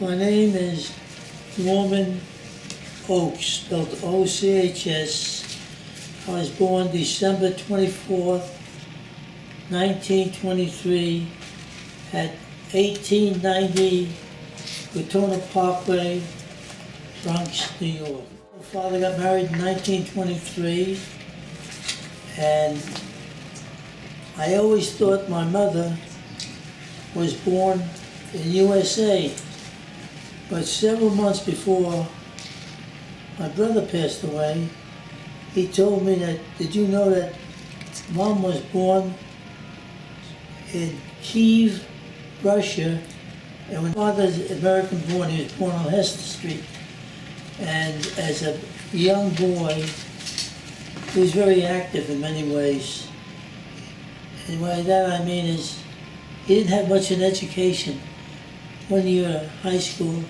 My name is Norman Ochs, spelled O-C-H-S. I was born December 24th, 1923 at 1890 Cortona Parkway, Bronx, New York. My father got married in 1923, and I always thought my mother was born in USA. But several months before my brother passed away, he told me that, did you know that Mom was born in Kiev, Russia, and when father's American born, he was born on Hester Street. And as a young boy, he was very active in many ways. And by that I mean is, he didn't have much of an education. 1 year of high school,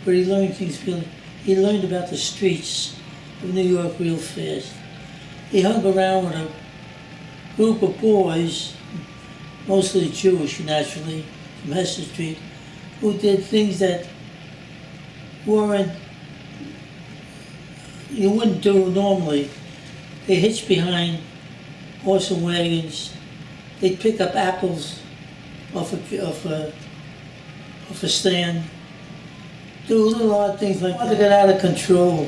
but he learned things really. He learned about the streets of New York real fast. He hung around with a group of boys, mostly Jewish naturally, from Hester Street, who did things that weren't, you wouldn't do normally. They hitched behind horse and wagons. They'd pick up apples off a stand. Do little odd things like that. They got out of control.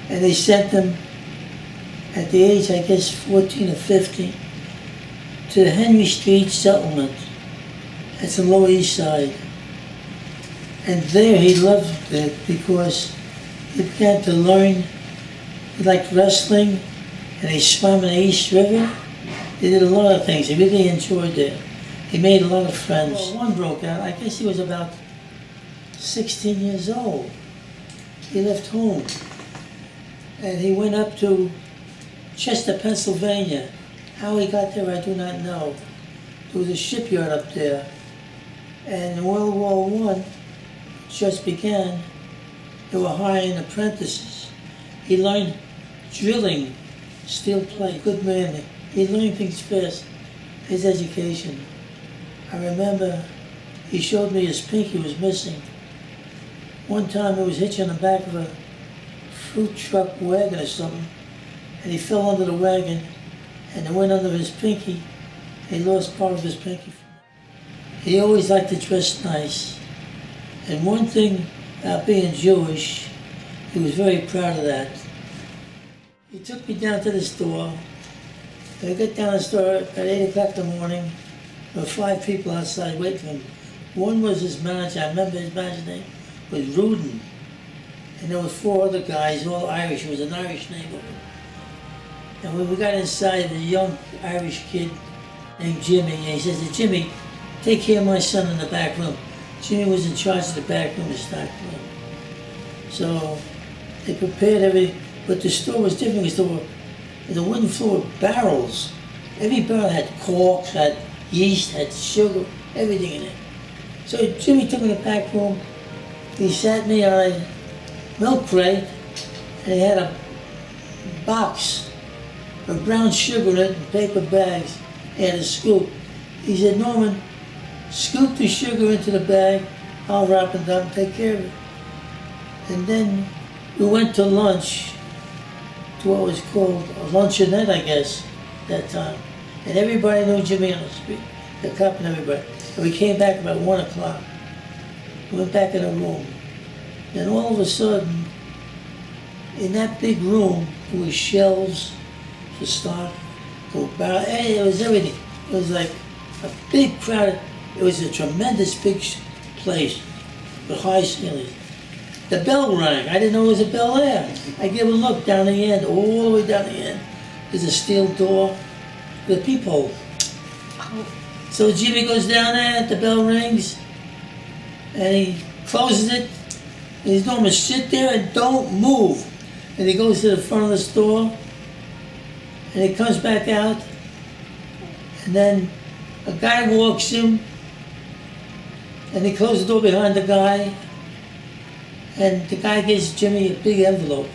And they sent them at the age, I guess, 14 or 15, to the Henry Street settlement. That's the Lower East Side. And there he loved it because he began to learn. He liked wrestling, and he swam in the East River. He did a lot of things. He really enjoyed it. He made a lot of friends. Well, one broke out. I guess he was about 16 years old. He left home. And he went up to Chester, Pennsylvania. How he got there, I do not know. There was a shipyard up there. And in World War I just began. They were hiring apprentices. He learned drilling, steel plate, good man. He learned things fast. His education. I remember he showed me his pinky was missing. One time he was hitching on the back of a fruit truck wagon or something, and he fell under the wagon, and it went under his pinky. He lost part of his pinky. He always liked to dress nice. And one thing about being Jewish, he was very proud of that. He took me down to the store. I got down to the store at 8 o'clock in the morning. There were 5 people outside waiting for him. One was his manager. I remember his manager's name was Rudin. And there were 4 other guys, all Irish. It was an Irish neighborhood. And when we got inside, the young Irish kid named Jimmy, and he says to Jimmy, take care of my son in the back room. Jimmy was in charge of the back room, the stock room. So they prepared everything, but the store was different because there were the wooden floor with barrels. Every barrel had corks, had yeast, had sugar, everything in it. So Jimmy took me to the back room. He sat me on a milk crate, and he had a box of brown sugar in it in paper bags. He had a scoop. He said, Norman, scoop the sugar into the bag. I'll wrap it up and take care of it. And then we went to lunch, to what was called a luncheonette, I guess, that time. And everybody knew Jimmy on the street, the cop and everybody. And we came back about 1 o'clock. We went back in a room. Then all of a sudden, in that big room, there was shelves for stock, for barrel, it was everything. It was like a big crowd. It was a tremendous big place with high ceilings. The bell rang. I didn't know there was a bell there. I gave a look down the end, all the way down the end. There's a steel door with a peephole. So Jimmy goes down there, the bell rings, and he closes it. And he's going to sit there and don't move. And he goes to the front of the store, and he comes back out, and then a guy walks in, and he closes the door behind the guy, and the guy gives Jimmy a big envelope.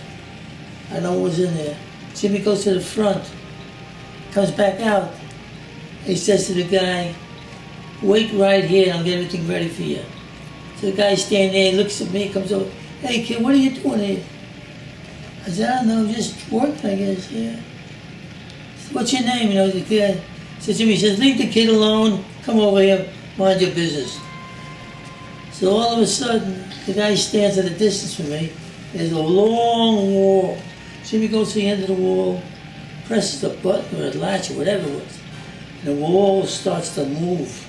I know what was in there. Jimmy goes to the front, comes back out. He says to the guy, wait right here, I'll get everything ready for you. So the guy standing there, he looks at me, comes over, hey kid, what are you doing here? I said, I don't know, just working, I guess, yeah. Said, what's your name? You know, the kid says to me, he says, leave the kid alone, come over here, mind your business. So all of a sudden, the guy stands at a distance from me. There's a long wall. See me go to the end of the wall, presses a button or a latch or whatever it was. And the wall starts to move,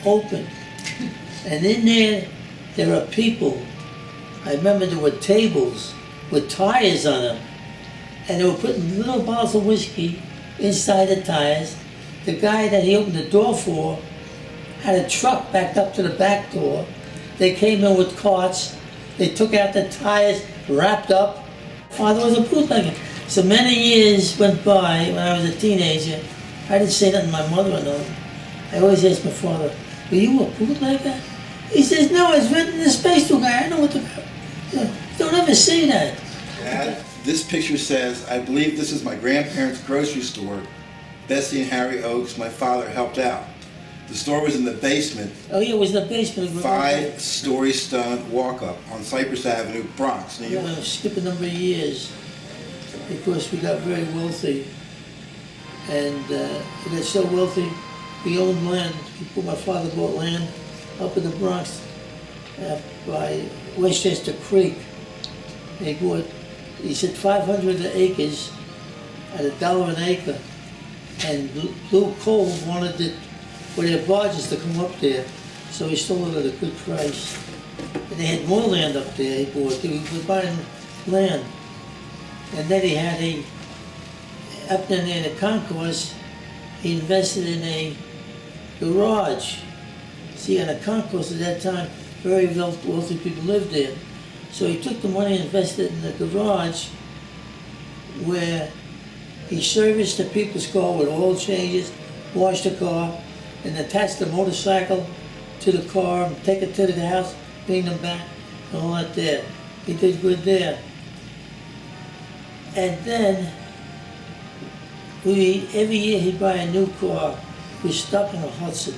open. And in there are people. I remember there were tables with tires on them. And they were putting little bottles of whiskey inside the tires. The guy that he opened the door for had a truck backed up to the back door. They came in with carts. They took out the tires, wrapped up. Father was a bootlegger. So many years went by when I was a teenager. I didn't say nothing to my mother or nothing. I always asked my father, were you a bootlegger? He says, no, I was renting the space to a guy. I know what the... Don't ever say that. Dad, this picture says, I believe this is my grandparents' grocery store. Bessie and Harry Ochs, my father, helped out. The store was in the basement. Oh yeah, it was in the basement. 5-story stone walk-up on Cypress Avenue, Bronx, New York. I'm going to skip a number of years because we got very wealthy. And we got so wealthy, we owned land. My father bought land up in the Bronx by Westchester Creek. He said 500 acres at $1 an acre. And Blue Coal wanted it for their barges to come up there. So he sold it at a good price. And they had more land up there he bought. He was buying land. And then he had up in the concourse, he invested in a garage. See, in a concourse at that time, very wealthy people lived there. So he took the money and invested in the garage where he serviced the people's car with oil changes, washed the car, and attached the motorcycle to the car and take it to the house, bring them back, and all that there. He did good there. And then, every year he'd buy a new car. We were stuck in a Hudson.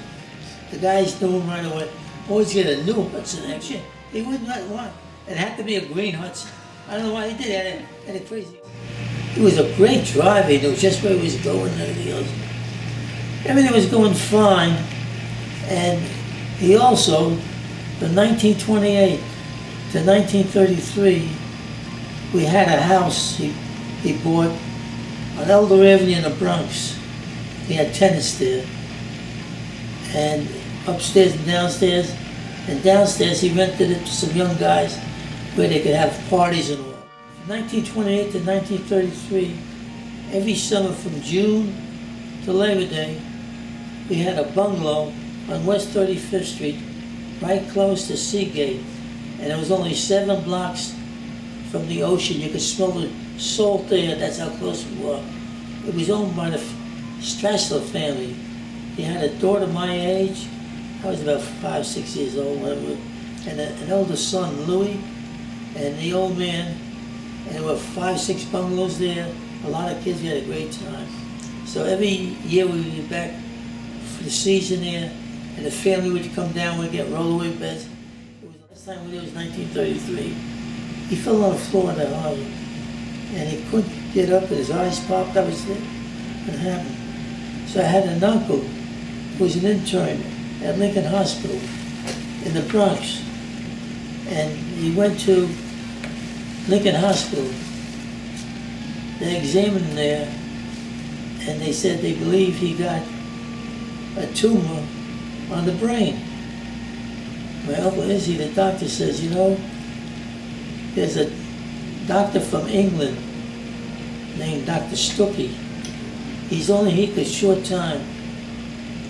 The guys knew him right away. Always get a new Hudson action. He would not want. It had to be a green Hudson. I don't know why he did that. Had a crazy. He was a great driver. He knew just where he was going and everything else. Everything was going fine. And he also, from 1928 to 1933, we had a house he bought on Elder Avenue in the Bronx. He had tenants there. And upstairs and downstairs. And downstairs he rented it to some young guys where they could have parties and all. From 1928 to 1933, every summer from June to Labor Day, we had a bungalow on West 35th Street, right close to Seagate. And it was only 7 blocks from the ocean. You could smell the salt there, that's how close we were. It was owned by the Strassler family. He had a daughter my age. I was about 5, 6 years old, whatever. And an older son, Louis, and the old man. And there were 5, 6 bungalows there. A lot of kids, we had a great time. So every year we would be back for the season there, and the family would come down, we'd get rollaway beds. It was the last time we did was 1933. He fell on the floor in the harbor, and he couldn't get up, and his eyes popped. I was there. What happened? So I had an uncle who was an intern at Lincoln Hospital in the Bronx. And he went to Lincoln Hospital. They examined him there, and they said they believe he got a tumor on the brain. My Uncle Izzy, the doctor, says, you know, there's a doctor from England named Dr. Stuckey. He's only here for a short time.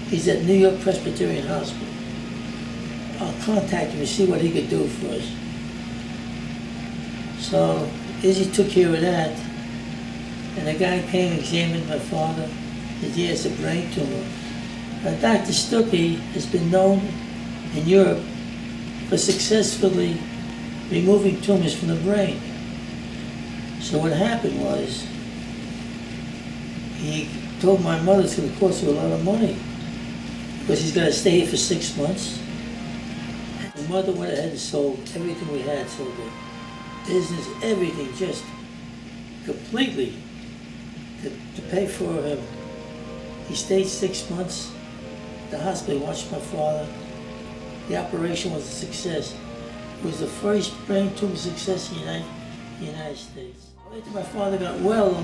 He's at New York Presbyterian Hospital. I'll contact him and see what he could do for us. So Izzy took care of that. And the guy came and examined my father. He has a brain tumor. Dr. Stuckey has been known in Europe for successfully removing tumors from the brain. So what happened was, he told my mother it's going to cost her a lot of money because he's got to stay here for 6 months. My mother went ahead and sold everything we had, sold the business, everything, just completely to pay for him. He stayed 6 months. The hospital watched my father. The operation was a success. It was the first brain tumor success in the United States. After my father got well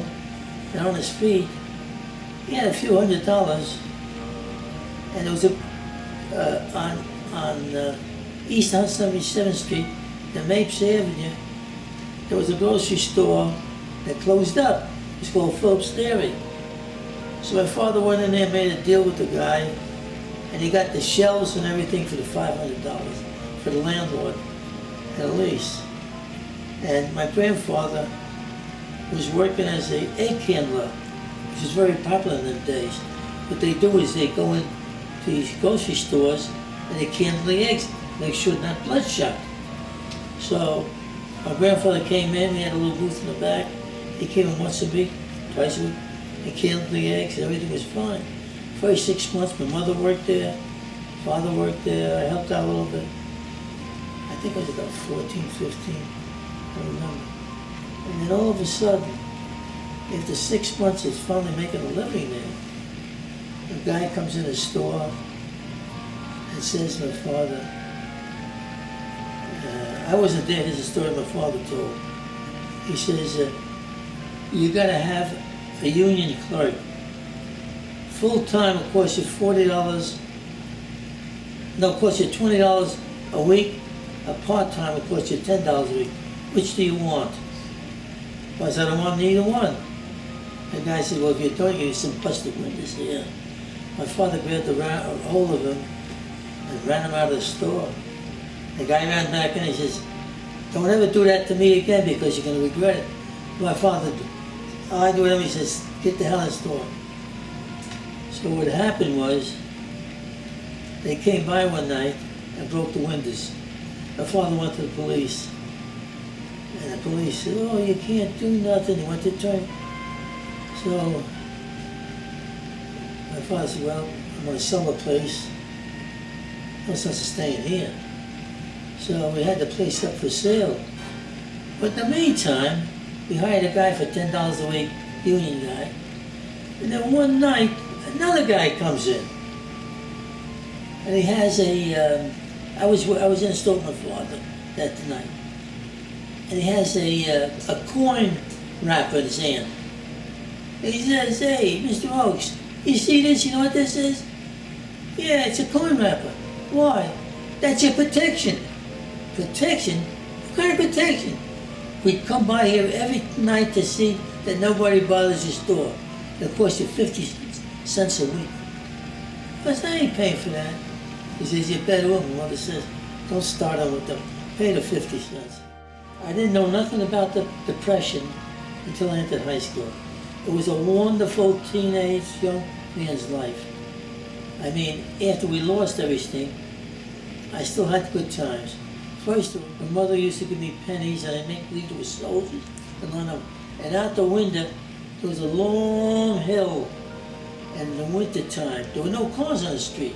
and on his feet, he had a few $100s, and it was on East 177th Street, the Mapes Avenue. There was a grocery store that closed up. It was called Phillips Dairy. So my father went in there, made a deal with the guy, and he got the shelves and everything for the $500 for the landlord and a lease. And my grandfather was working as an egg handler, which was very popular in them days. What they do is they go into these grocery stores and they candle the eggs, make sure they're not bloodshot. So my grandfather came in, he had a little booth in the back. He came in once a week, twice a week, and candled the eggs, and everything was fine. First 6 months, my mother worked there, father worked there, I helped out a little bit. I think I was about 14, 15, I don't remember. And then all of a sudden, after 6 months of finally making a living there, a guy comes in the store and says to my father, I wasn't there, this is a story my father told. He says, you gotta have a union clerk. Full-time, it costs you $40, no, it costs you $20 a week. A part-time, it costs you $10 a week. Which do you want? Well, I said, I don't want neither one. The guy said, well, if you're doing it, you some busted windows here. My father grabbed a hold of him and ran him out of the store. The guy ran back in and he says, don't ever do that to me again because you're going to regret it. My father, I do whatever, he says, get the hell out of the store. So what happened was, they came by one night and broke the windows. My father went to the police. And the police said, oh, you can't do nothing. He went to turn. So my father said, well, I'm going to sell the place. No sense of staying here. So we had the place up for sale. But in the meantime, we hired a guy for $10 a week, union guy. And then one night, another guy comes in. And he has a, I was in the store with my father that night. And he has a coin wrapper in his hand. And he says, hey, Mr. Ochs, you see this? You know what this is? Yeah, it's a coin wrapper. Why? That's your protection. Protection? What kind of protection? We come by here every night to see that nobody bothers your store. It costs you 50 cents a week. I said, I ain't paying for that. He says, you're better off. My mother says, don't start on with them. Pay the 50 cents. I didn't know nothing about the Depression until I entered high school. It was a wonderful teenage young man's life. I mean, after we lost everything, I still had good times. First, my mother used to give me pennies, and I'd make believe there were soldiers and run them. And out the window, there was a long hill. And in the winter time, there were no cars on the street.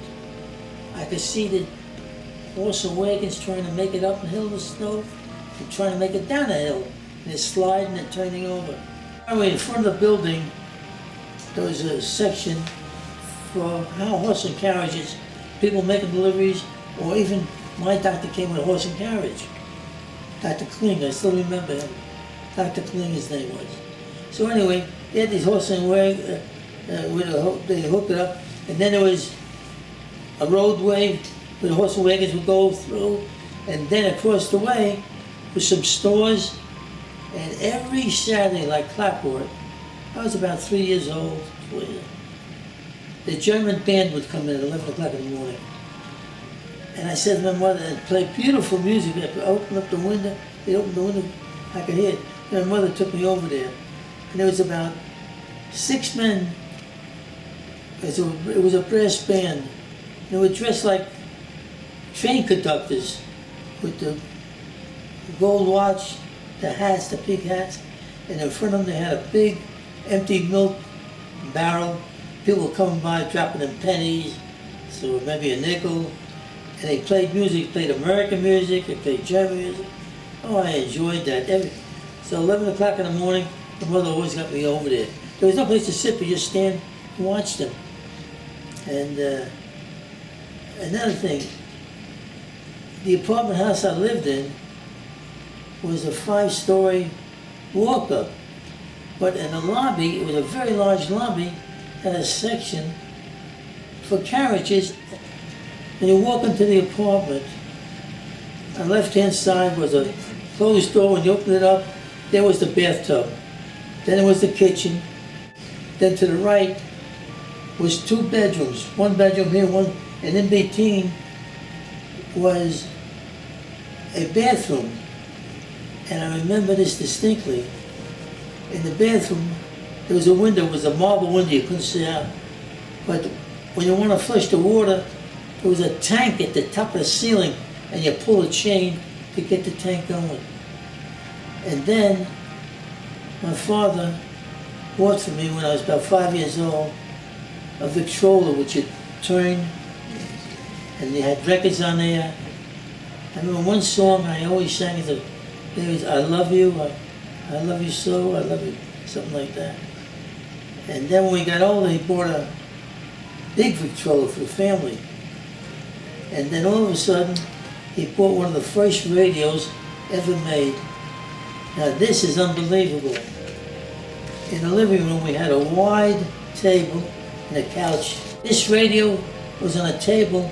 I could see the horse and wagons trying to make it up the hill in the snow and trying to make it down the hill. And it's sliding and turning over. Anyway, in front of the building, there was a section for how horse and carriages, people making deliveries, or even my doctor came with a horse and carriage. Dr. Kling, I still remember him. Dr. Kling, his name was. So anyway, they had these horse and wagons, they hooked it up, and then there was a roadway where the horse and wagons would go through, and then across the way was some stores, and every Saturday, like clockwork, I was about 3 years old, 4 years, the German band would come in at 11 o'clock in the morning. And I said to my mother, and play beautiful music. I opened up the window, they opened the window, I could hear it. And my mother took me over there. And there was about 6 men. It was a brass band. They were dressed like train conductors with the gold watch, the hats, the big hats. And in front of them they had a big empty milk barrel. People were coming by dropping them pennies, so maybe a nickel. And they played music, played American music, they played German music. Oh, I enjoyed that. So 11 o'clock in the morning, my mother always got me over there. There was no place to sit, but just stand and watch them. And another thing, the apartment house I lived in was a 5-story walk-up. But in the lobby, it was a very large lobby, had a section for carriages. And you walk into the apartment, on the left-hand side was a closed door. When you open it up, there was the bathtub. Then it was the kitchen. Then to the right was 2 bedrooms. 1 bedroom here, one, and in between was a bathroom. And I remember this distinctly. In the bathroom, there was a window. It was a marble window. You couldn't see out. But when you want to flush the water, there was a tank at the top of the ceiling, and you pull a chain to get the tank going. And then my father bought for me when I was about 5 years old a Victrola, which you turn, and they had records on there. I remember one song I always sang is, I love you, I love you so, I love you, something like that. And then when we got older, he bought a big Victrola for the family. And then all of a sudden, he bought one of the first radios ever made. Now this is unbelievable. In the living room, we had a wide table and a couch. This radio was on a table.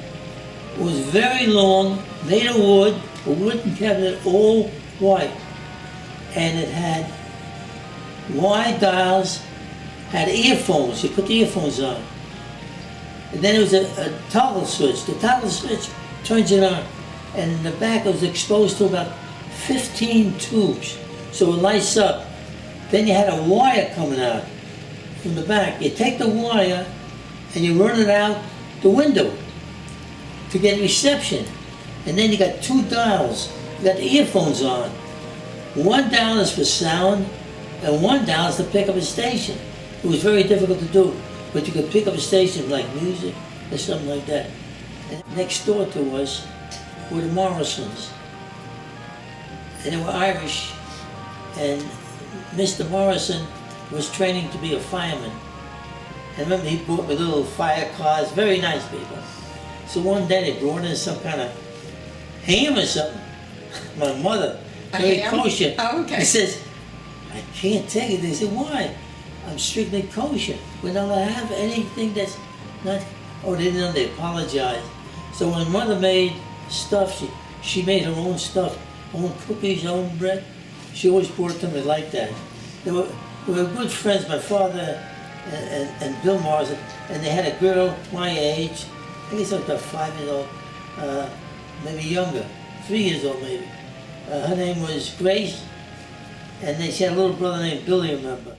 It was very long, made of wood, a wooden cabinet, all white. And it had wide dials, had earphones. You put the earphones on. And then there was a toggle switch. The toggle switch turns it on. And in the back, it was exposed to about 15 tubes. So it lights up. Then you had a wire coming out from the back. You take the wire and you run it out the window to get reception. And then you got 2 dials. You got the earphones on. 1 dial is for sound, and 1 dial is to pick up a station. It was very difficult to do, but you could pick up a station like music or something like that. And next door to us were the Morrisons. And they were Irish, and Mr. Morrison was training to be a fireman. And I remember he brought me little fire cars, very nice people. So one day they brought in some kind of ham or something. My mother, very kosher. Oh, okay. He says, I can't take it. They said, why? I'm strictly kosher. We're not allowed to have anything that's not, oh, they didn't know, they apologized. So when mother made stuff, she made her own stuff, own cookies, her own bread. She always brought it to me like that. They were good friends, my father and Bill Morrison, and they had a girl my age, I guess I was about 5 years old, maybe younger, 3 years old maybe. Her name was Grace, and then she had a little brother named Billy, I remember.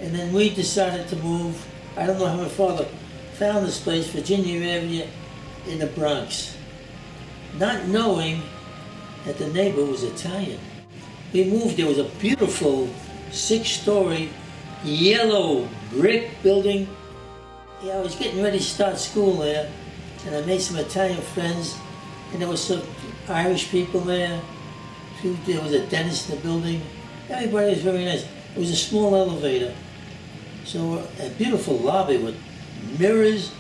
And then we decided to move. I don't know how my father found this place, Virginia Avenue, in the Bronx, not knowing that the neighbor was Italian. We moved, there was a beautiful 6-story yellow brick building. Yeah, I was getting ready to start school there, and I made some Italian friends, and there was some Irish people there. There was a dentist in the building. Everybody was very nice. It was a small elevator. So a beautiful lobby with mirrors,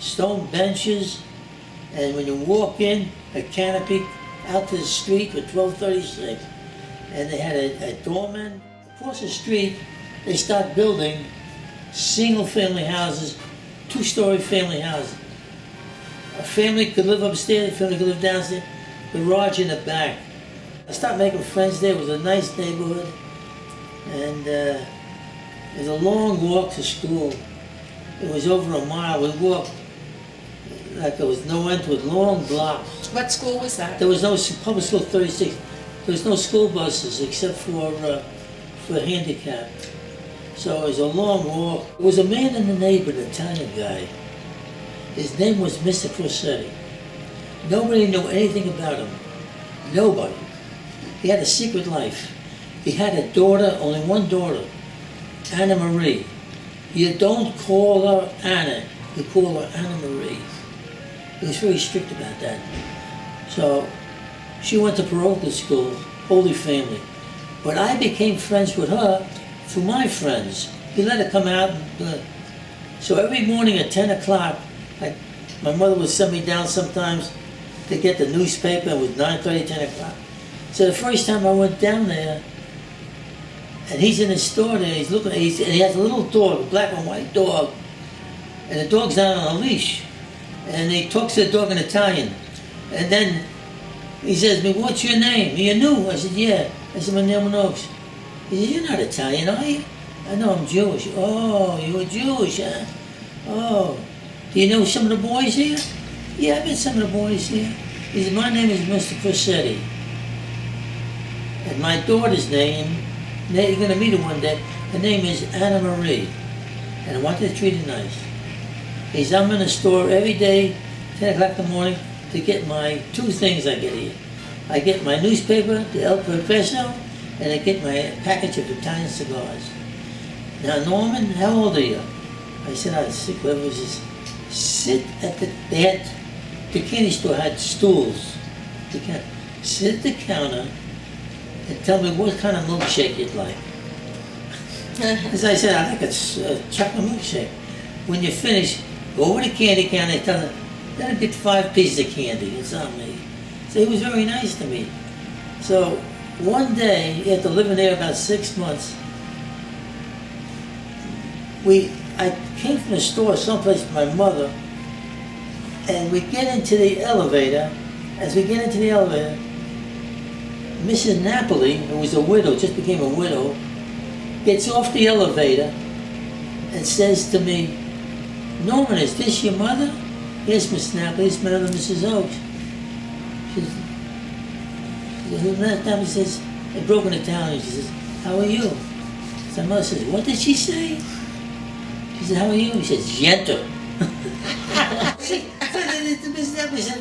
stone benches, and when you walk in, a canopy out to the street with 1236. And they had a doorman. Across the street, they start building single-family houses, 2-story family houses. A family could live upstairs, a family could live downstairs, garage in the back. I started making friends there. It was a nice neighborhood, and it was a long walk to school. It was over a mile. We walked like there was no end to it, long blocks. What school was that? There was no public school 36. There was no school buses except for handicap. So it was a long walk. There was a man in the neighborhood, an Italian guy. His name was Mr. Crosetti. Nobody knew anything about him. Nobody. He had a secret life. He had a daughter, only one daughter, Anna Marie. You don't call her Anna, you call her Anna Marie. He was very strict about that. So she went to parochial school, Holy Family. But I became friends with her through my friends. He let her come out. So every morning at 10 o'clock, my mother would send me down sometimes to get the newspaper. It was 9:30, 10 o'clock. So the first time I went down there, and he's in his store there, he's looking, and he has a little dog, a black and white dog, and the dog's not on a leash. And he talks to the dog in Italian. And then he says to me, "What's your name? You're new?" I said, "Yeah." I said, "My name is Ochs." He said, "You're not Italian, are you?" "I know, I'm Jewish." "Oh, you were Jewish, huh? Oh. Do you know some of the boys here?" "Yeah, I met some of the boys here." He said, "My name is Mr. Crescetti. And my daughter's name, you're going to meet her one day, her name is Anna Marie. And I want to treat her nice." He said, "I'm in the store every day, 10 o'clock in the morning, to get my two things I get here. I get my newspaper, the El Profeso, and I get my package of Italian cigars. Now, Norman, how old are you?" I said, "I was sick, whatever it was just sit at the candy store had stools. You can sit at the counter and tell me what kind of milkshake you'd like." As I said, "I like a chocolate milkshake. When you finish, go over to the candy counter and tell them, then I get 5 pieces of candy." It's on me. So he was very nice to me. So one day, after living there about 6 months, I came from the store someplace with my mother, and we get into the elevator. As we get into the elevator, Mrs. Napoli, who was a widow, just became a widow, gets off the elevator and says to me, "Norman, is this your mother?" "Yes, Miss Napoli, it's my mother, Mrs. Ochs." Napoli says, in broken Italian, she says, "How are you?" So my mother says, "What did she say?" She said, "How are you?" He says, "Gente." Miss Napoli said,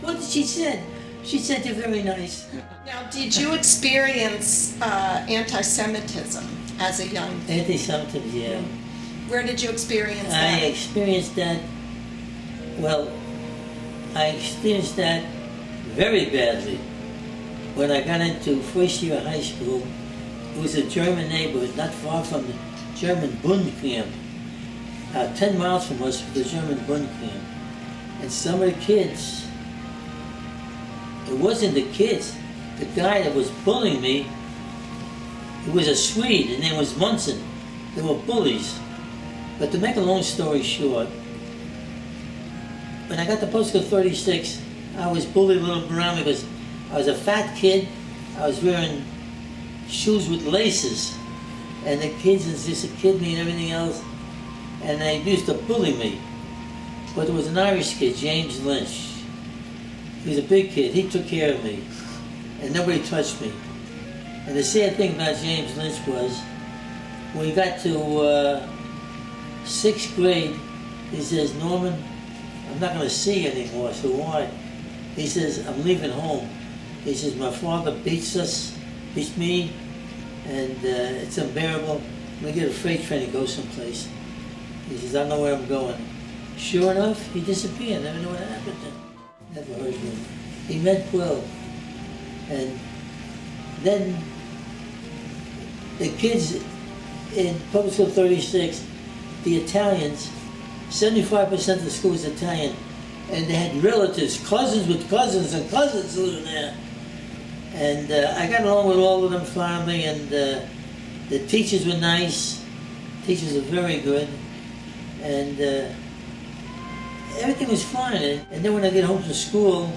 "What did she say?" She said, "You're very nice." Now, did you experience anti-Semitism as a young man? Anti-Semitism, yeah. Where did you experience I that? experienced that, well, I experienced that very badly. When I got into first year of high school, it was a German neighborhood not far from the German Bund camp. 10 miles from us was the German Bund camp. And some of the kids, it wasn't the kids, the guy that was bullying me, it was a Swede, his name was Munson. They were bullies. But to make a long story short, when I got to postcode 36, I was bullied a little around because I was a fat kid. I was wearing shoes with laces. And the kids used to kid me and everything else. And they used to bully me. But there was an Irish kid, James Lynch. He was a big kid. He took care of me. And nobody touched me. And the sad thing about James Lynch was, when we got to 6th grade, he says, "Norman, I'm not going to see you anymore." So why? He says, "I'm leaving home." He says, "My father beats me, and it's unbearable. I'm going to get a freight train and go someplace." He says, "I don't know where I'm going." Sure enough, he disappeared. Never knew what happened to him. Never heard from him. He meant well. And then the kids in public school 36, the Italians, 75% of the school was Italian, and they had relatives, cousins with cousins and cousins living there. And I got along with all of them finally, and the teachers were nice. Teachers were very good, and everything was fine. And then when I get home from school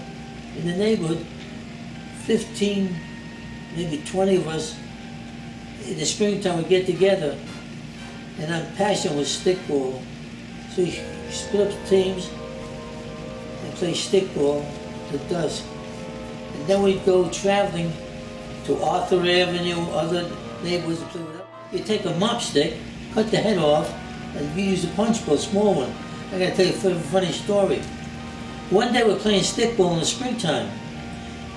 in the neighborhood, 15, maybe 20 of us in the springtime would get together, and I'm passionate with stickball. So we split up teams and play stickball till dusk. And then we'd go traveling to Arthur Avenue, other neighborhoods to play with us. You take a mop stick, cut the head off, and you use a punch bowl, a small one. I gotta tell you a funny story. One day we're playing stickball in the springtime,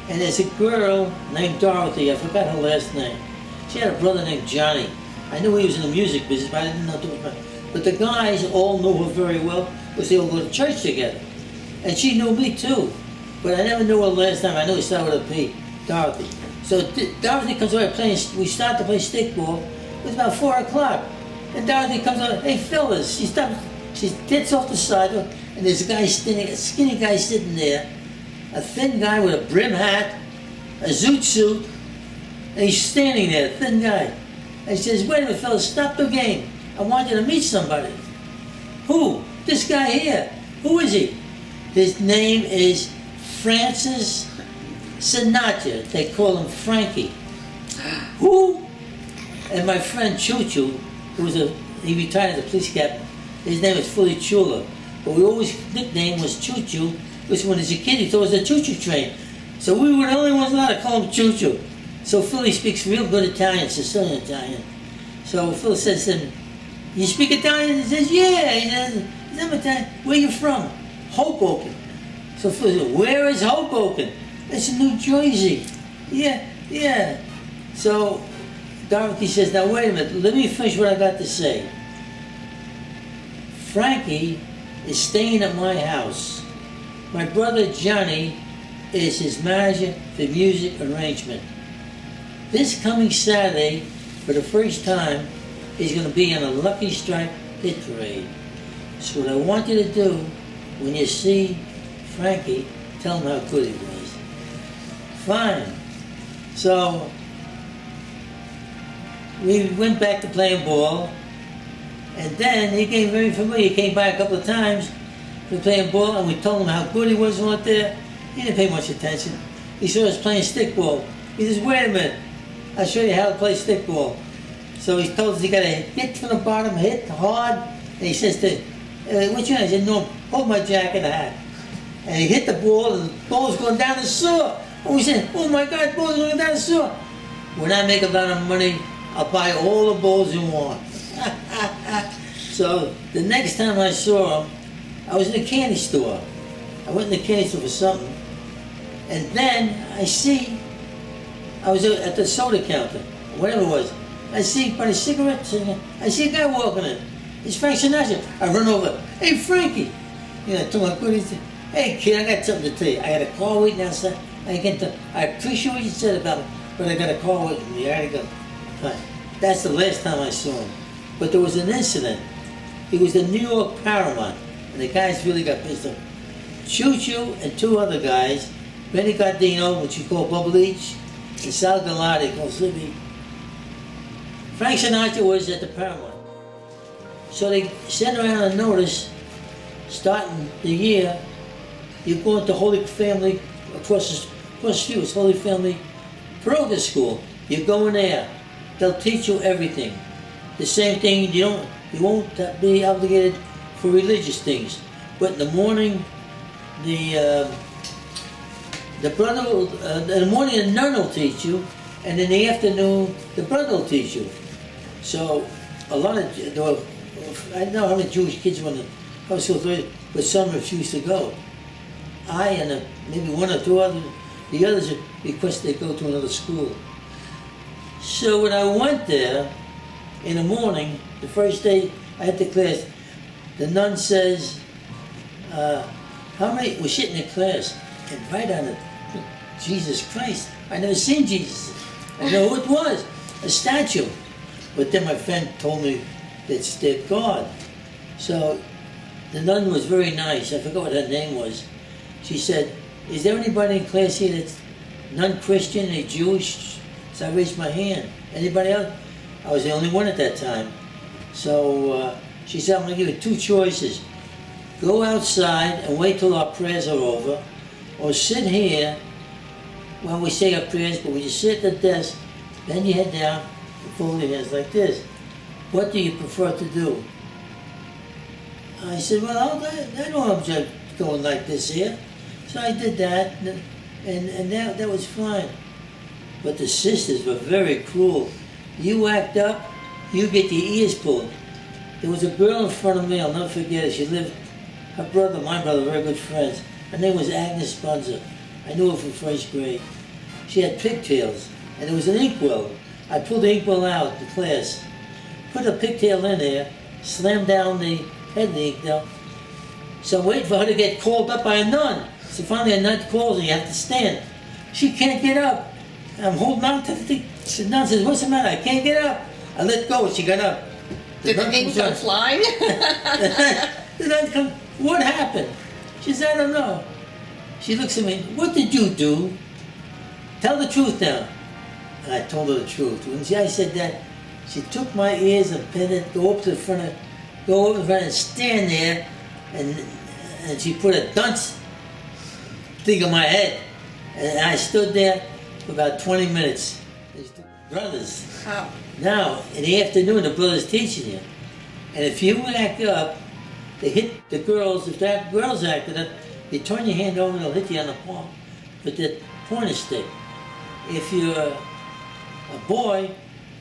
and there's a girl named Dorothy, I forgot her last name. She had a brother named Johnny. I knew he was in the music business, but I didn't know what. But the guys all knew her very well because they all go to church together. And she knew me too. but I never knew her last time. I knew it started with a P, Dorothy. So Dorothy comes over playing, we start to play stickball. It was about 4 o'clock. And Dorothy comes over, hey fellas, she stops, she gets off the sidewalk, and there's a guy standing, a skinny guy sitting there, a thin guy with a brim hat, a zoot suit, and he's standing there, a thin guy. And she says, wait a minute fellas, stop the game. I want you to meet somebody. Who? This guy here. Who is he? His name is Francis Sinatra. They call him Frankie. Who? And my friend Choo Choo, he retired as a police captain. His name is Philly Chula. But we always nickname was Choo Choo, because when he was a kid he thought it was a choo-choo train. So we were the only ones allowed to call him Choo Choo. So Philly speaks real good Italian, Sicilian Italian. So Phil says to him, you speak Italian? He says, yeah. He says, I'm Italian. Where you from? Hoboken. So Phil says, where is Hoboken? It's in New Jersey. Yeah. So Dorothy says, now wait a minute, let me finish what I got to say. Frankie is staying at my house. My brother Johnny is his manager for music arrangement. This coming Saturday, for the first time, he's going to be in a Lucky Strike hit parade. So what I want you to do, when you see Frankie, tell him how good he was. Fine. So we went back to playing ball, and then he came very familiar. He came by a couple of times. We were playing ball, and we told him how good he was out there. He didn't pay much attention. He saw us playing stickball. He says, wait a minute, I'll show you how to play stickball. So he told us he got to hit from the bottom, hit hard, and he says to, what's your name? I said, no, hold my jacket and hat. And he hit the ball, and the ball was going down the sewer. And we said, oh my God, the ball's going down the sewer. When I make a lot of money, I'll buy all the balls you want. So the next time I saw him, I was in the candy store. I went in the candy store for something. And then I was at the soda counter, whatever it was. I see by the cigarette, I see a guy walking in. It's Frank Sinatra. I run over, hey Frankie. To my good, he said, hey kid, I got something to tell you. I got a car waiting outside. I appreciate what you said about me, but I got a car waiting. I gotta go. Fine. That's the last time I saw him. But there was an incident. He was the New York Paramount, and the guys really got pissed off. Choo Choo and two other guys, Benny Gardino, which you call Bubble Leach, and Sal Gallardi, called Slippy. Frank Sinatra was at the Paramount. So they sent around a notice, starting the year, you're going to Holy Family, across the street was Holy Family Paroga School. You're going there. They'll teach you everything. The same thing, you won't be obligated for religious things. But in the morning, the nun will teach you, and in the afternoon, the brother will teach you. So a lot of, I don't know how many Jewish kids were in the high school, but some refused to go. I and maybe one or two others, the others requested they go to another school. So when I went there, in the morning, the first day I had the class, the nun says, how many, we're sitting in class, and right on it, Jesus Christ, I never seen Jesus. I know who it was, a statue. But then my friend told me it's their God. So the nun was very nice, I forgot what her name was. She said, is there anybody in class here that's non-Christian, they Jewish? So I raised my hand. Anybody else? I was the only one at that time. So she said, I'm going to give you two choices. Go outside and wait till our prayers are over, or sit here while we say our prayers, but when you sit at the desk, bend your head down and fold your hands like this. What do you prefer to do? I said, well, I don't object going like this here. So I did that, and that was fine. But the sisters were very cruel. You act up, you get your ears pulled. There was a girl in front of me, I'll never forget it. She lived, my brother, were very good friends. Her name was Agnes Sponza. I knew her from first grade. She had pigtails, and there was an inkwell. I pulled the inkwell out, the class, put a pigtail in there, slammed down the head of the inkwell. So I'm waiting for her to get called up by a nun. So finally a night calls and you have to stand. She can't get up. I'm holding on to the thing. She sits down and says, what's the matter? I can't get up. I let go and she got up. Did the ink go flying? The nun comes, what happened? She says, I don't know. She looks at me, what did you do? Tell the truth now. And I told her the truth. When I said that, she took my ears and pinned it, go over the front and stand there, and she put a dunce thing on my head. And I stood there for about 20 minutes. There's two brothers. Oh. Now, in the afternoon, the brother's teaching you. And if you act up, they hit the girls. If that girl's acted up, you turn your hand over and they'll hit you on the palm with the pointer stick. If you're a boy,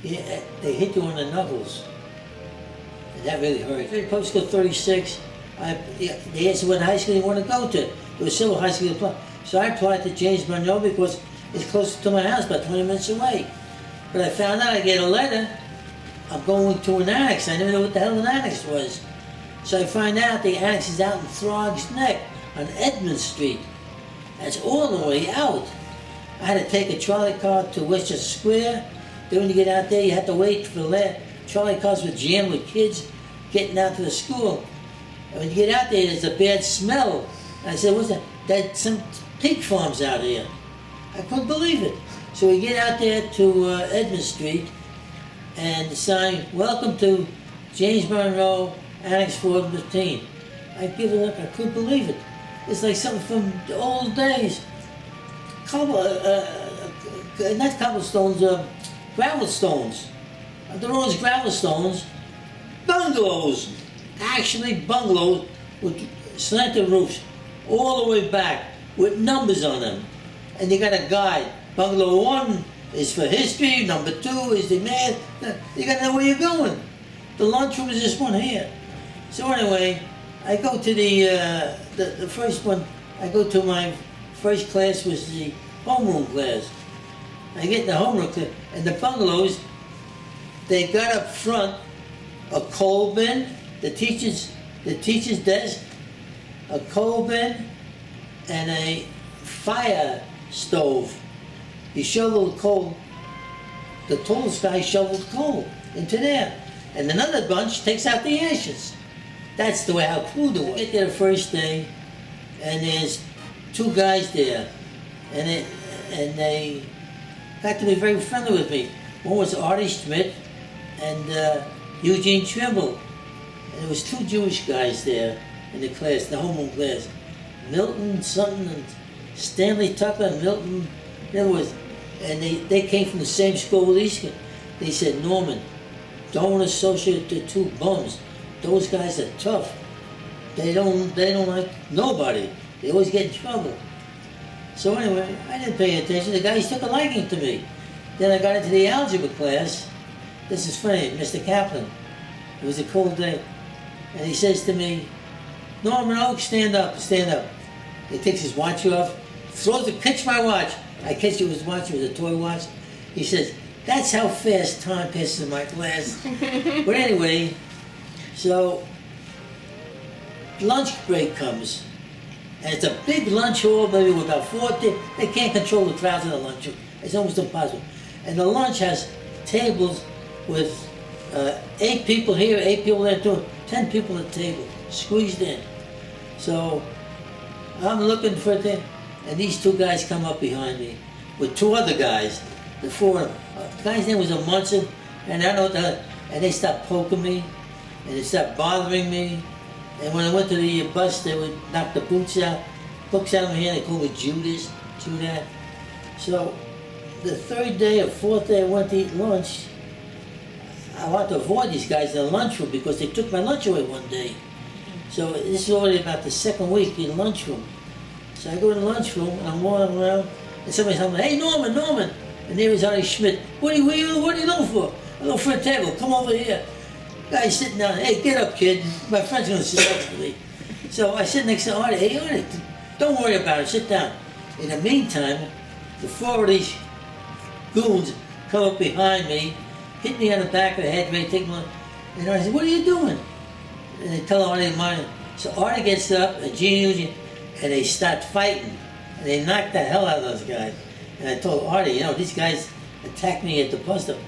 they hit you on the knuckles. And that really hurts. Postcode 36, they asked me what high school you want to go to. There was several high schools to apply. So I applied to James Monroe because it's closer to my house, about 20 minutes away. But I found out I get a letter, I'm going to an annex. I never knew what the hell an annex was. So I find out the annex is out in Throg's Neck on Edmund Street. That's all the way out. I had to take a trolley car to Westchester Square. Then when you get out there, you have to wait for the trolley cars were jammed with kids getting out to the school. And when you get out there, there's a bad smell. And I said, what's that? There's some pig farms out here. I couldn't believe it. So we get out there to Edmund Street and the sign, welcome to James Monroe, Annex 415. I give it up, I couldn't believe it. It's like something from the old days. Not cobblestones, gravel stones. They're always gravel stones. Bungalows, actually bungalows with slanted roofs all the way back with numbers on them. And you got a guide. Bungalow 1 is for history, number 2 is the math. You got to know where you're going. The lunchroom is this one here. So anyway, I go to the first one. I go to my first class was the homeroom class. I get in the homeroom class, and the bungalows, they got up front a coal bin, the teacher's desk, a coal bin, and a fire stove. You shovel coal, the tallest guy shovels coal into there. And another bunch takes out the ashes. That's the way how crude it was. I get there the first day, and there's 2 guys there. And they got to be very friendly with me. One was Artie Schmidt and Eugene Trimble. And there was 2 Jewish guys there in the class, the homeroom class. Milton something and Stanley Tucker and Milton. There was, and they came from the same school with Easton. They said, Norman, don't associate the 2 bums. Those guys are tough. They don't like nobody. They always get in trouble. So anyway, I didn't pay attention. The guys took a liking to me. Then I got into the algebra class. This is funny, Mr. Kaplan. It was a cold day. And he says to me, Norman Ochs, stand up, stand up. He takes his watch off, catch my watch. I catch it with his watch, it was a toy watch. He says, that's how fast time passes in my class. But anyway, so lunch break comes. And it's a big lunch hall, maybe with about 40. They can't control the crowds in the lunch room. It's almost impossible. And the lunch has tables with 8 people here, 8 people there, 10 people at the table, squeezed in. So I'm looking for a thing, and these 2 guys come up behind me with 2 other guys. The 4 of them. The guy's name was a Munson, and I don't know what the hell. And they stopped poking me, and they stopped bothering me. And when I went to the bus, they would knock the books out of my hand. They called me Judas, Judas. So the 3rd day or 4th day I went to eat lunch. I wanted to avoid these guys in the lunchroom because they took my lunch away one day. So this is already about the 2nd week in the lunchroom. So I go in the lunchroom and I'm walking around, and somebody's telling me, "Hey Norman, Norman!" And there was Artie Schmidt. What are you looking for? I'm looking for a table. Come over here. Guy's sitting down. Hey, get up, kid. My friend's gonna sit next to me. So I sit next to Artie. Hey, Artie, don't worry about it. Sit down. In the meantime, the 4 of these goons come up behind me, hit me on the back of the head, ready to take my. And I said, "What are you doing?" And they tell Artie mine. So Artie gets up, and Gene, and they start fighting, and they knocked the hell out of those guys. And I told Artie, you know, these guys attacked me at the bus stop.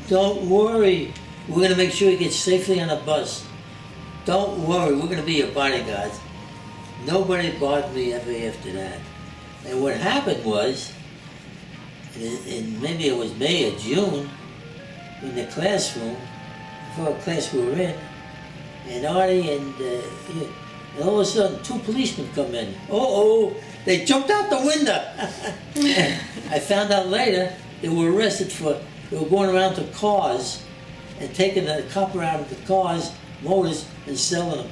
Don't worry, we're going to make sure he gets safely on the bus. Don't worry, we're going to be your bodyguards. Nobody bothered me ever after that. And what happened was, in maybe it was May or June, in the classroom, before a class we were in, and Artie and all of a sudden 2 policemen come in. They jumped out the window. I found out later they were arrested they were going around to cars and taking the copper out of the cars, motors, and selling them.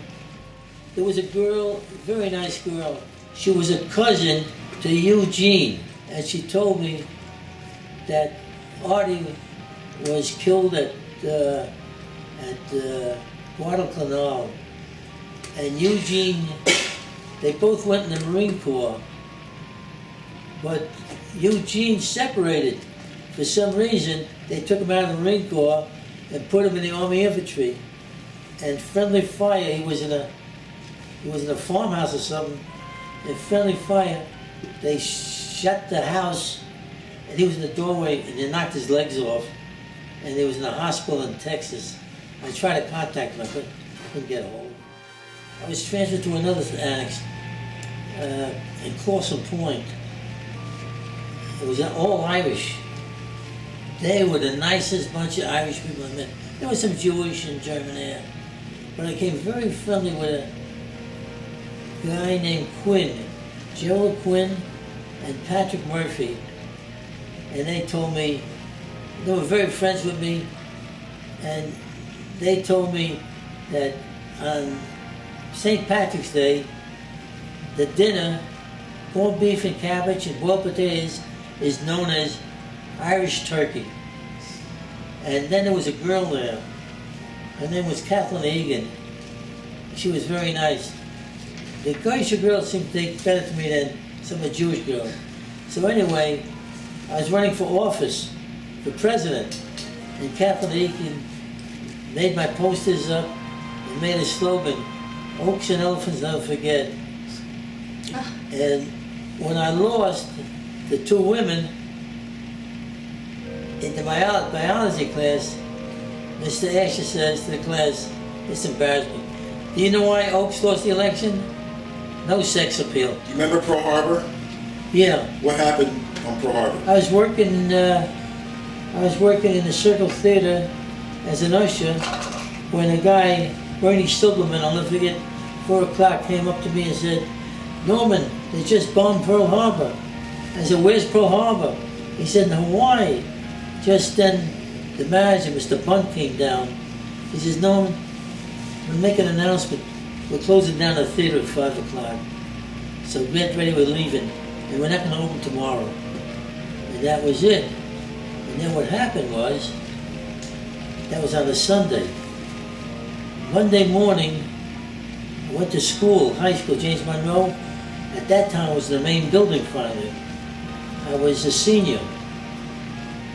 There was a girl, a very nice girl. She was a cousin to Eugene, and she told me that Artie was killed at Guadalcanal, and Eugene, they both went in the Marine Corps, but Eugene separated. For some reason, they took him out of the Marine Corps and put him in the Army Infantry. And friendly fire, he was in a farmhouse or something. In friendly fire, they shut the house, and he was in the doorway, and they knocked his legs off. And he was in a hospital in Texas. I tried to contact him, I couldn't get a hold of him. I was transferred to another annex in Clawson Point. It was all Irish. They were the nicest bunch of Irish people I met. There was some Jewish and German there. But I became very friendly with a guy named Quinn, Gerald Quinn and Patrick Murphy. And they told me, they were very friends with me, and they told me that on St. Patrick's Day, the dinner, corned beef and cabbage and boiled potatoes, is known as Irish turkey. And then there was a girl there. Her name was Kathleen Egan. She was very nice. The Geisha girl seemed to take better to me than some of the Jewish girls. So anyway, I was running for office, for president, and Kathleen Egan made my posters up and made a slogan, Ochs and elephants never forget. And when I lost the 2 women in the biology class, Mr. Asher says to the class, this embarrassed me. Do you know why Ochs lost the election? No sex appeal. Do you remember Pearl Harbor? Yeah. What happened on Pearl Harbor? I was working in the Circle Theater as an usher when a guy, Bernie Silverman, I'll never forget, 4 o'clock, came up to me and said, Norman, they just bombed Pearl Harbor. I said, where's Pearl Harbor? He said, in Hawaii. Just then, the manager, Mr. Bunt, came down. He says, Norman, we'll make an announcement. We're closing down the theater at 5 o'clock. So get ready, we're leaving. And we're not going to open tomorrow. And that was it. And then what happened was, that was on a Sunday. Monday morning, I went to school, high school, James Monroe. At that time, it was the main building finally. I was a senior.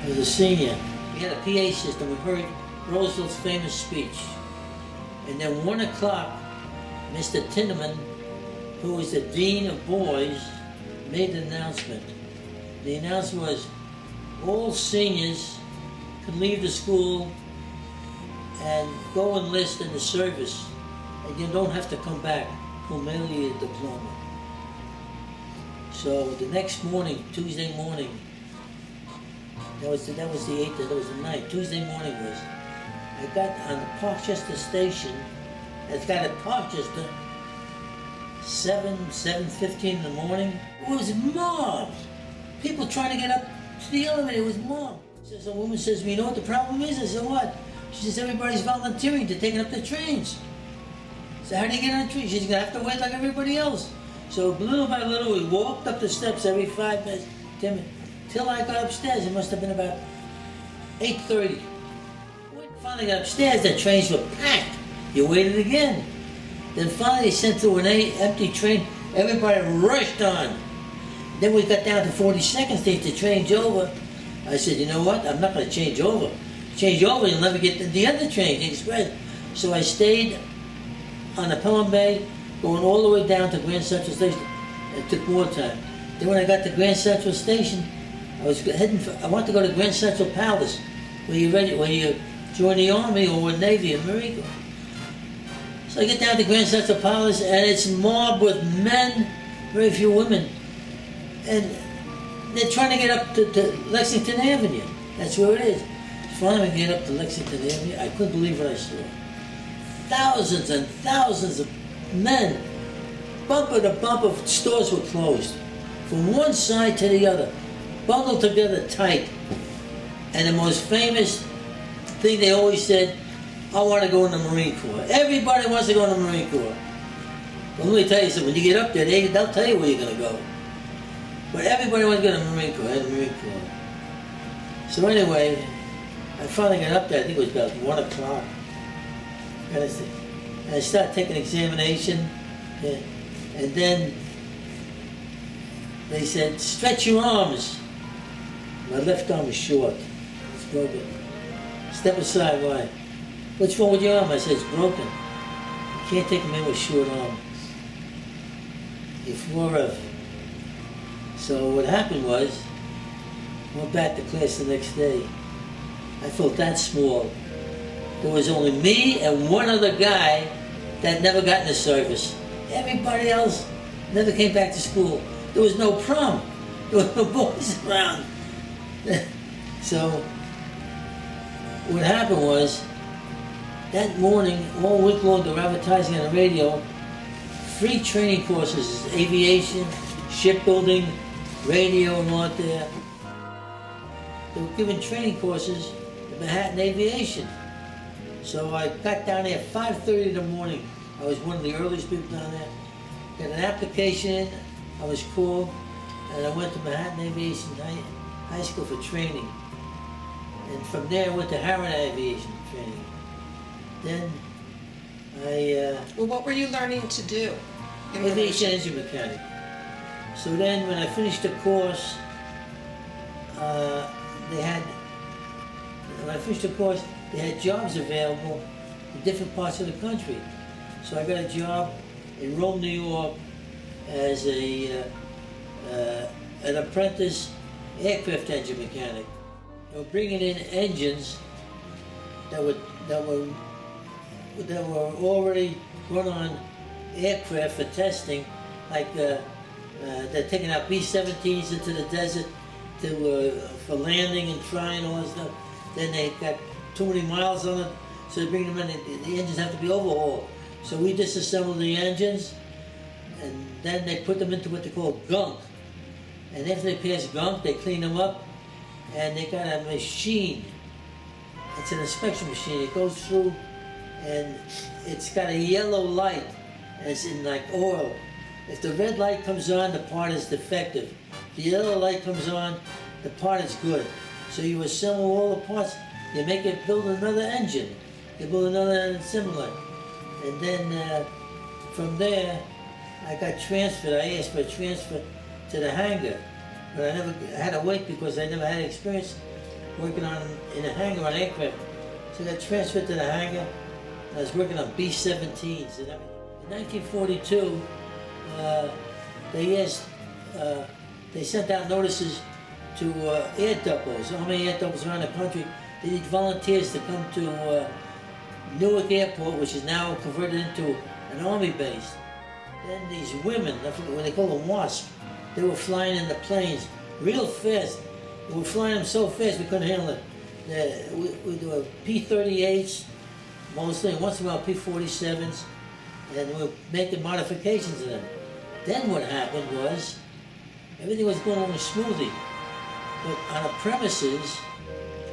We had a PA system. We heard Roosevelt's famous speech. And then 1 o'clock, Mr. Tinderman, who was the dean of boys, made an announcement. The announcement was, all seniors can leave the school and go enlist in the service, and you don't have to come back. We'll mail you a diploma. So the next morning, Tuesday morning, that was the 8th, that was the 9th. Tuesday morning was, I got on the Parkchester station. It's got at Parkchester, 7:15 in the morning. It was mobbed. People trying to get up to the elevator, it was mobbed. So a woman says, well, you know what the problem is? I said, what? She says, everybody's volunteering to taking up the trains. So how do you get on the train? She's gonna have to wait like everybody else. So little by little, we walked up the steps every 5 minutes, 10 minutes, till I got upstairs. It must have been about 8:30. When I finally got upstairs, the trains were packed. You waited again. Then finally, they sent through an empty train. Everybody rushed on. Then we got down to 42nd Street to change over. I said, you know what? I'm not going to change over. Change over, you'll never get the other train, the express. So I stayed on the Pelham Bay going all the way down to Grand Central Station. It took more time. Then when I got to Grand Central Station, I was heading for, I wanted to go to Grand Central Palace, where you join the Army or Navy and Marine Corps. So I get down to Grand Central Palace, and it's mobbed with men, very few women. And they're trying to get up to Lexington Avenue. That's where it is. Finally, we get up to Lexington Avenue. I couldn't believe what I saw. Thousands and thousands of men, bumper to bumper, stores were closed. From one side to the other, bundled together tight. And the most famous thing they always said, I want to go in the Marine Corps. Everybody wants to go in the Marine Corps. Well, let me tell you something, when you get up there, they'll tell you where you're going to go. But everybody wants to go to the Marine Corps, the Marine Corps. So anyway, I finally got up there, I think it was about 1 o'clock. And I started taking examination, and then they said, stretch your arms. My left arm is short, it's broken. Step aside, why? What's wrong with your arm? I said, it's broken. You can't take a man with a short arm. You're forever. So what happened was, I went back to class the next day. I felt that small. There was only me and one other guy that never got in the service. Everybody else never came back to school. There was no prom. There were no boys around. So what happened was, that morning, all week long, they were advertising on the radio, free training courses, aviation, shipbuilding, radio and all that there. They were giving training courses at Manhattan Aviation. So I got down there at 5:30 in the morning. I was one of the earliest people down there. Got an application in, I was called, and I went to Manhattan Aviation High School for training. And from there I went to Harvard Aviation training. Then Well, what were you learning to do? aviation engine mechanic. So then when I finished the course, they had jobs available in different parts of the country. So I got a job in Rome, New York as an apprentice aircraft engine mechanic. They were bringing in engines that were already run on aircraft for testing, like they're taking out B-17s into the desert for landing and trying all that stuff. Then they got too many miles on it, so they bring them in, the engines have to be overhauled. So we disassembled the engines, and then they put them into what they call gunk. And after they pass gunk, they clean them up, and they got a machine. It's an inspection machine. It goes through, and it's got a yellow light, and it's in like oil. If the red light comes on, the part is defective. If the yellow light comes on, the part is good. So you assemble all the parts, you make it build another engine. You build another similar. And then from there, I got transferred. I asked for a transfer to the hangar. But I had to wait because I never had experience working in a hangar on aircraft. So I got transferred to the hangar. I was working on B-17s and everything. In 1942, they sent out notices to air depots, Army air depots around the country. They need volunteers to come to Newark Airport, which is now converted into an Army base. Then these women, what they call them WASP, they were flying in the planes real fast. They were flying them so fast we couldn't handle it. We do P-38s, mostly, once in a while P-47s, and we were making modifications of them. Then what happened was, everything was going along smoothly, but on the premises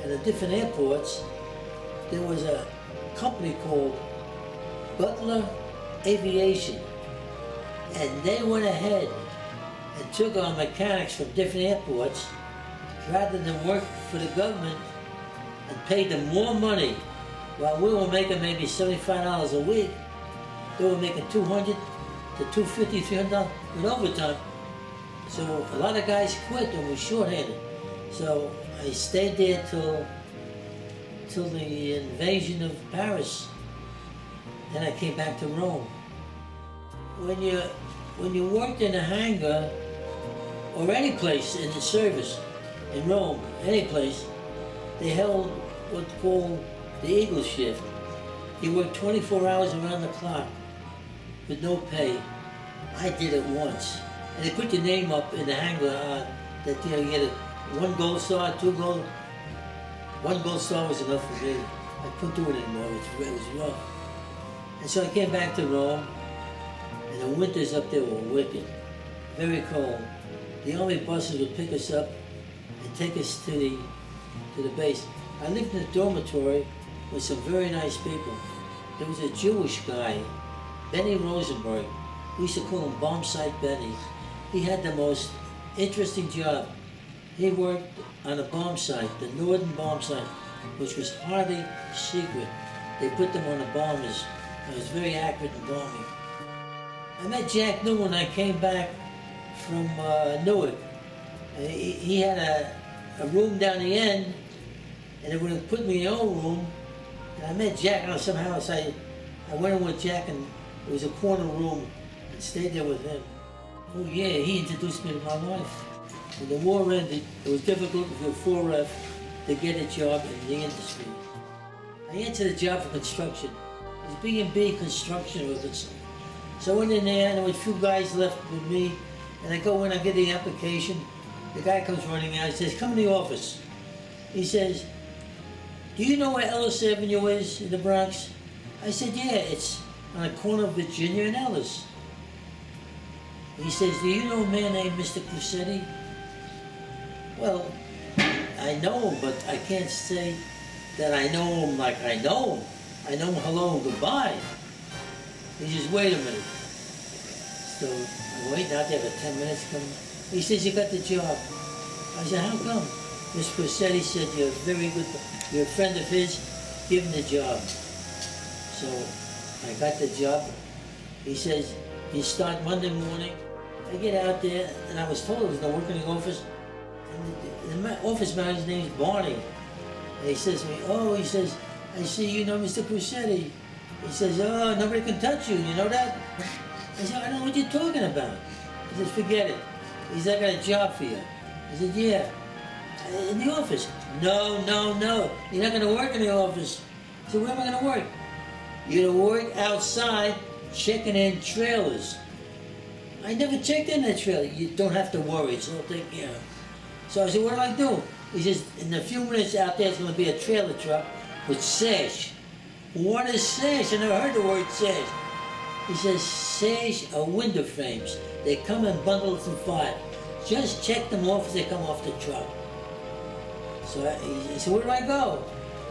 at the different airports, there was a company called Butler Aviation, and they went ahead and took our mechanics from different airports, rather than work for the government, and paid them more money. While we were making maybe $75 a week, they were making $200 to $250, $300 with overtime. So a lot of guys quit and were shorthanded. So I stayed there till the invasion of Paris. Then I came back to Rome. when you worked in a hangar or any place in the service in Rome, any place, they held what's called the Eagle shift. You worked 24 hours around the clock with no pay. I did it once, and they put your name up in the hangar that you get one gold star, two gold. One gold star was enough for me. I couldn't do it anymore. It was rough. And so I came back to Rome, and the winters up there were wicked, very cold. The army buses would pick us up and take us to the base. I lived in a dormitory with some very nice people. There was a Jewish guy, Benny Rosenberg. We used to call him Bomb Site Benny. He had the most interesting job. He worked on a bomb site, the Northern bomb site, which was hardly secret. They put them on the bombers. It was very accurate in bombing. I met Jack New when I came back from Newark. He had a room down the end, and they would have put me in the old room. And I met Jack, and somehow I went in with Jack, and it was a corner room, and stayed there with him. Oh yeah, he introduced me to my wife. When the war ended, it was difficult for a 4F to get a job in the industry. I answered a job for construction. It was B&B construction workers. So I went in there, and there were a few guys left with me, and I go in, I get the application. The guy comes running out, he says, come in the office. He says, do you know where Ellis Avenue is in the Bronx? I said, yeah, it's on the corner of Virginia and Ellis. He says, do you know a man named Mr. Crusetti? Well, I know him, but I can't say that I know him like I know him. I know him hello and goodbye. He says, wait a minute. So I'm waiting out there for 10 minutes. He says, you got the job. I said, how come? Mr. Crusetti said, you're very good, you're a friend of his, give him the job. So I got the job. He says, you start Monday morning. I get out there, and I was told I was going to work in the office. And the office manager's name is Barney. And he says to me, oh, he says, I see you know Mr. Crusetti. He says, oh, nobody can touch you, you know that? I said, I don't know what you're talking about. He says, forget it. He said, I got a job for you. I said, yeah. In the office. No. You're not going to work in the office. I said, where am I going to work? You're going to work outside checking in trailers. I never checked in that trailer. You don't have to worry, it's all taken care of. So I said, what do I do? He says, in a few minutes out there, it's going to be a trailer truck with sash. What is sash? I never heard the word sash. He says, sash are window frames. They come in bundles of 5. Just check them off as they come off the truck. So he said, where do I go?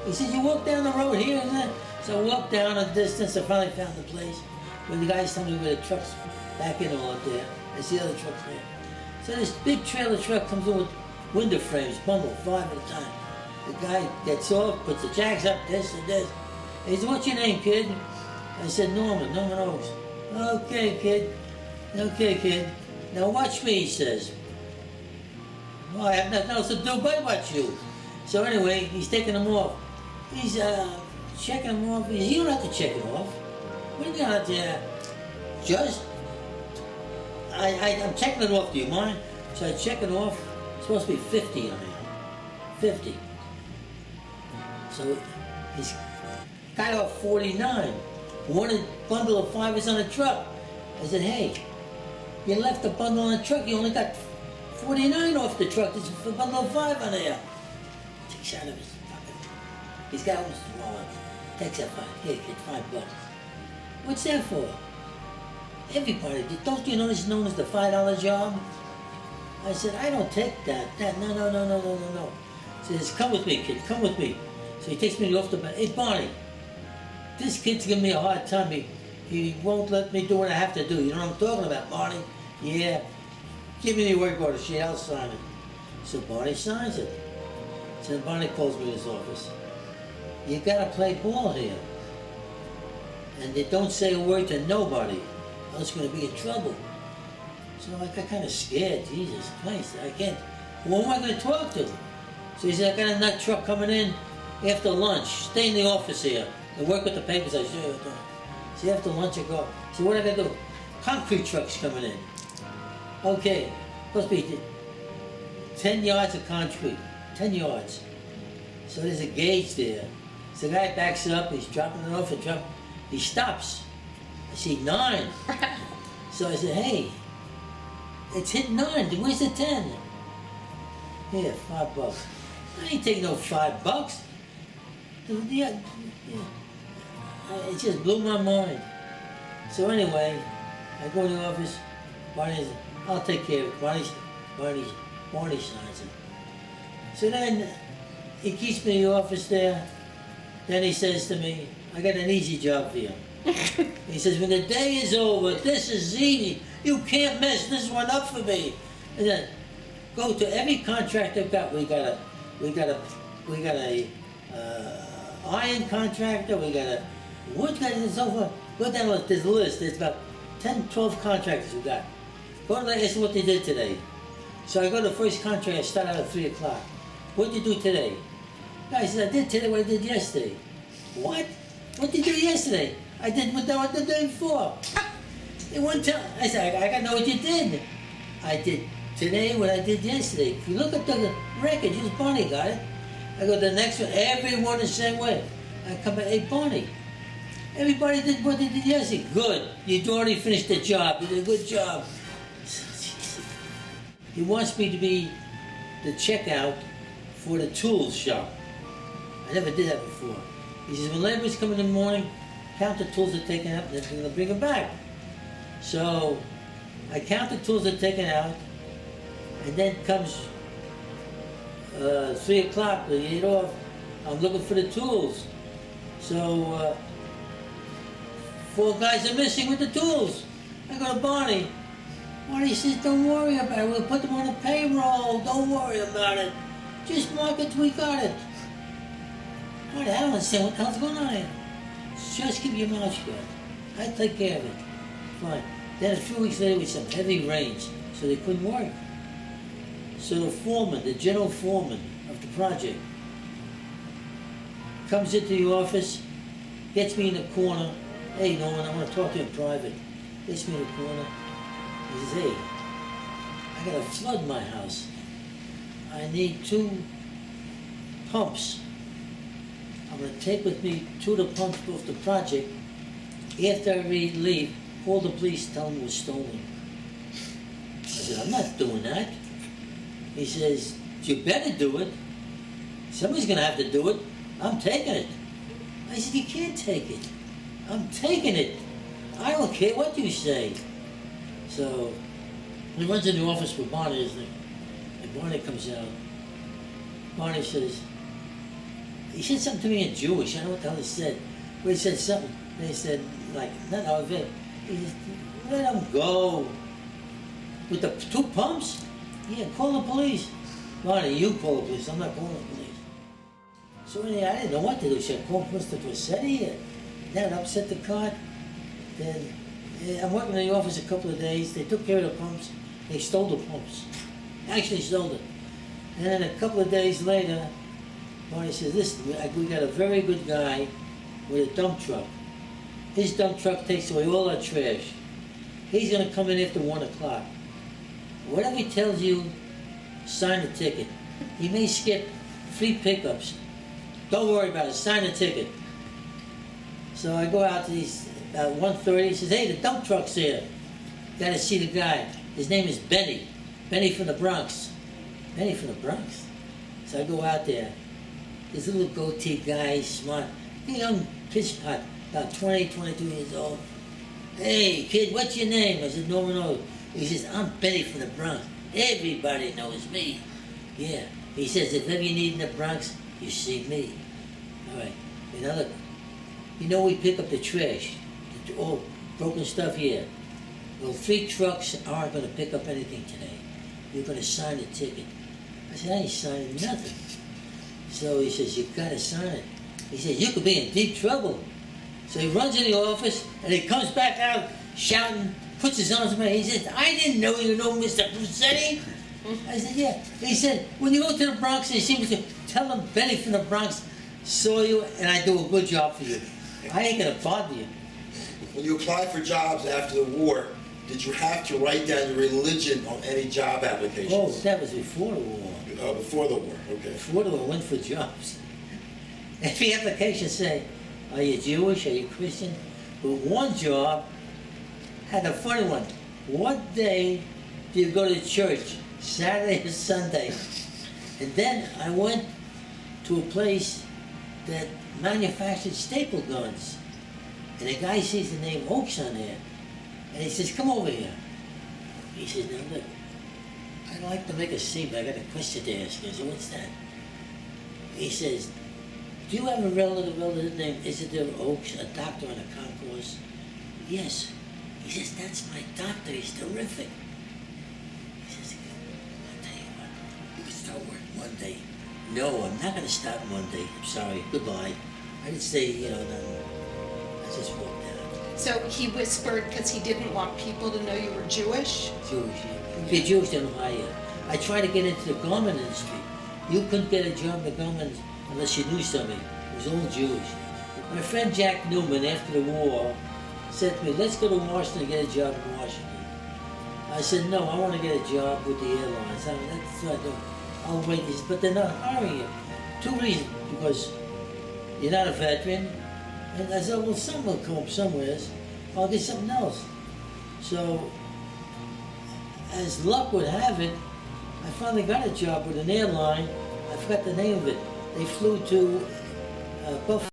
He says, you walk down the road here and there. So I walked down a distance. I finally found the place where the guys tell me where the truck's back in all up there. I see other trucks there. So this big trailer truck comes in with window frames, bundled 5 at a time. The guy gets off, puts the jacks up, this and this. He said, what's your name, kid? I said, Norman Ochs. Okay, kid. Now watch me, he says. Well, I have nothing else to do but watch you. So anyway, he's taking them off. He's checking them off. He says, you don't have to check it off. What are you going to just... I'm checking it off, do you mind? So I check it off. It's supposed to be 50 on it. 50. So he's got off 49. One bundle of 5 is on the truck. I said, hey, you left a bundle on the truck. You only got 49 off the truck. There's a bundle of 5 on there. Takes out of his pocket. He's got his wallet. Takes out 5. Here, kid, $5. What's that for? Everybody, don't you know this is known as the $5 job? I said, I don't take that. No. He says, come with me, kid, come with me. So he takes me off the back. Hey, Barney, this kid's giving me a hard time. He won't let me do what I have to do. You know what I'm talking about, Barney? Yeah. Give me the work order sheet, I'll sign it. So Barney signs it. So Barney calls me in his office. You gotta play ball here. And they don't say a word to nobody. I was going to be in trouble. So I got kind of scared. Jesus Christ, I can't. Who am I going to talk to? So he said, I got a nut truck coming in after lunch. Stay in the office here and work with the papers. I said, so after lunch I go. So what I got to do? concrete trucks coming in. Okay, supposed to be 10 yards of concrete, 10 yards. So there's a gauge there. So the guy backs up, he's dropping it off and he stops. I see 9. So I said, hey, it's hit 9, where's the 10? Here, $5. I ain't taking no $5. Yeah. It just blew my mind. So anyway, I go to the office, Barney says, I'll take care of it. Barney signs it. So then he keeps me in the office there. Then he says to me, I got an easy job for you. He says, when the day is over, this is easy. You can't mess this one up for me. And then go to every contract I've got. We got a iron contractor. We got a wood guy and so forth. Go down there's a list. There's about 10, 12 contractors we got. Go to ask what they did today. So I go to the first contract. I start out at 3 o'clock. What did you do today? Guy says, I did today what I did yesterday. What? What did you do yesterday? I did what I did the day before. They wouldn't tell. I said, I gotta know what you did. I did today what I did yesterday. If you look at the record, just Barney got it. I go to the next one, everyone the same way. I come back, hey Barney, everybody did what they did yesterday. Good, you already finished the job, you did a good job. He wants me to be the checkout for the tools shop. I never did that before. He says, when laborers come in the morning, count the tools they're taking out, and then they're going to bring them back. So I count the tools they're taking out, and then comes 3 o'clock, they get off, I'm looking for the tools. So 4 guys are missing with the tools. I go to Barney. Barney says, don't worry about it, we'll put them on the payroll, don't worry about it. Just mark it, we got it. Barney, I don't understand what the hell's going on here. Just keep your mouth shut. I take care of it. Fine. Then a few weeks later with some heavy rains, so they couldn't work. So the foreman, the general foreman of the project, comes into the office, gets me in the corner. Hey Norman, I want to talk to you in private. Gets me in the corner. He says, hey, I gotta flood my house. I need 2 pumps. I'm gonna take with me 2 of the pumps off the project. After I leave, call the police, tell them it was stolen. I said, I'm not doing that. He says, you better do it. Somebody's gonna have to do it. I'm taking it. I said, you can't take it. I'm taking it. I don't care what you say. So he runs in the office with Barney, isn't he? And Barney comes out. Barney says, he said something to me in Jewish. I don't know what the hell he said. But he said something. And he said, like, not how it. He said, let him go. With the 2 pumps? Yeah, call the police. Barney, you call the police. I'm not calling the police. So anyway, I didn't know what to do. Should I call Mr. Passetti? That upset the cart. Then I'm working in the office a couple of days. They took care of the pumps. They stole the pumps. Actually stole it. And then a couple of days later, Barney says, listen, we got a very good guy with a dump truck. His dump truck takes away all our trash. He's going to come in after 1 o'clock. Whatever he tells you, sign the ticket. He may skip 3 pickups. Don't worry about it, sign the ticket. So I go out to these, about 1:30, he says, hey, the dump truck's here. Gotta see the guy. His name is Benny. Benny from the Bronx. Benny from the Bronx. So I go out there. This little goatee guy, smart, a young pitch pot, about 20, 22 years old. Hey, kid, what's your name? I said, Norman O. He says, I'm Benny from the Bronx. Everybody knows me. Yeah. He says, if ever you need in the Bronx, you see me. All right. Now look, you know we pick up the trash, all broken stuff here. Well, 3 trucks aren't going to pick up anything today. You're going to sign the ticket. I said, I ain't signing nothing. So he says, you got to sign it. He says, you could be in deep trouble. So he runs in the office, and he comes back out shouting, puts his arms around me. He says, I didn't know you know Mr. Brusetti. I said, yeah. He said, when you go to the Bronx, they seem to tell them Benny from the Bronx saw you, and I do a good job for you. I ain't going to bother you. When you applied for jobs after the war, did you have to write down your religion on any job Oh, applications? that was before the war. Before the war, okay. Before the war, I went for jobs. Every application say, are you Jewish, are you Christian? But one job had a funny one. What day do you go to church? Saturday or Sunday? And then I went to a place that manufactured staple guns. And the guy sees the name Ochs on there. And he says, come over here. He says, now look, I'd like to make a statement. I got a question to ask you. I said, what's that? He says, do you have a relative named Isidore Ochs, a doctor on a concourse? Yes. He says, that's my doctor. He's terrific. He says, I'll tell you what, you can start work Monday. No, I'm not going to start Monday. I'm sorry. Goodbye. I didn't say, nothing. I just walked out. So he whispered because he didn't want people to know you were Jewish? Jewish, yeah. If you're Jewish, they don't hire you. I tried to get into the garment industry. You couldn't get a job in the garment unless you knew somebody. It was all Jewish. My friend Jack Newman, after the war, said to me, let's go to Washington and get a job in Washington. I said, no, I want to get a job with the airlines. I mean, that's what I do. I'll wait. He said, but they're not hiring you. 2 reasons. Because you're not a veteran. And I said, well, someone will come up somewheres. I'll get something else. So, as luck would have it, I finally got a job with an airline. I forgot the name of it. They flew to Buffalo.